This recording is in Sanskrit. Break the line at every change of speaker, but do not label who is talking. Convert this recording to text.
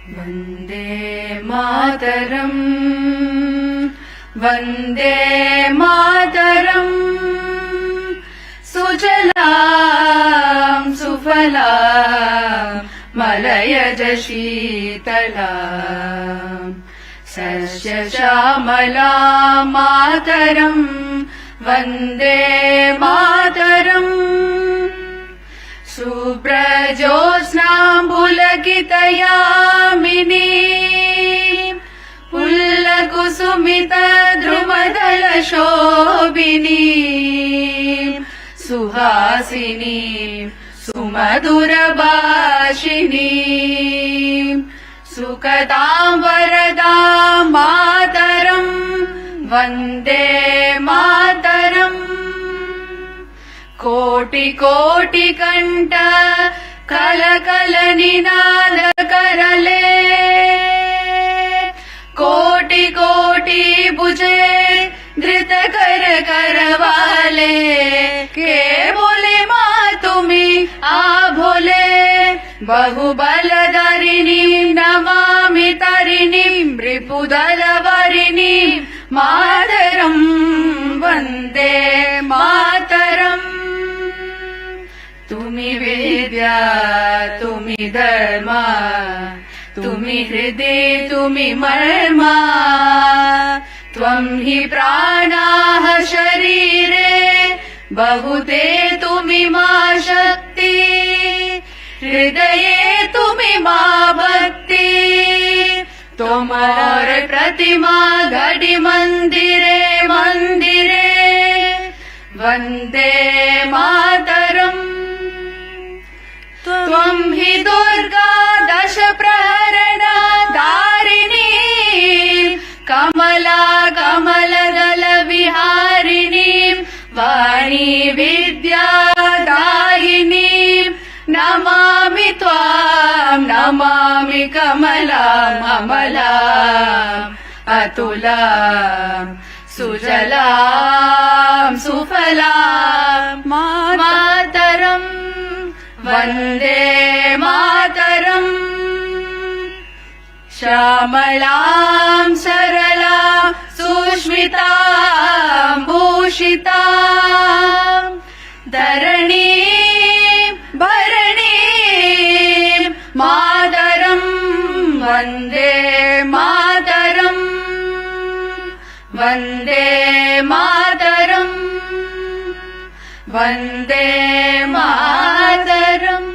वन्दे मातरम् वन्दे मातरम् सुजलां सुफलां मलयज शीतलां सस्यश्यामलां मातरम् वन्दे मातरम् सुप्रजोत्स्नां पुलकितयामिनीं पुल्लकुसुमितद्रुमदलशोभिनीं सुहासिनीं सुमधुरभाषिणीं सुखदां वरदां मातरम् वन्दे मातरम् कोटि कोटि कंठ कलकल निनाद करले कोटि कोटि बुझे धृत कर करवाले के बोले माँ तुम्ही आ भोले बहुबलधरिणी नमामि तरिणी रिपुदलवरिणी मातरम् वन्दे मातरम् तुम्ही विद्या तुम्ही धर्मा तुम्ही हृदय तुम्ही मर्मा त्वं हि प्राणाः शरीरे बहुते तुम्ही मा शक्ति हृदये तुम्ही मा भक्ति तोमर प्रतिमा घड़ी मंदिरे मंदिरे वन्दे मातरम् त्वं हि दुर्गा दश प्रहरण धारिणी कमला कमलदल विहारिणी वाणी विद्या दायिनी नमामि त्वां नमामि कमलाम् अमलाम् अतुलाम् सुजलां सुफलां मातरम् वन्दे मातरम् श्यामलां सरलां सुष्मितां भूषितां धरणीं भरणीं मातरम् वन्दे मातरम् वन्दे मातरम् वन्दे मातरम्।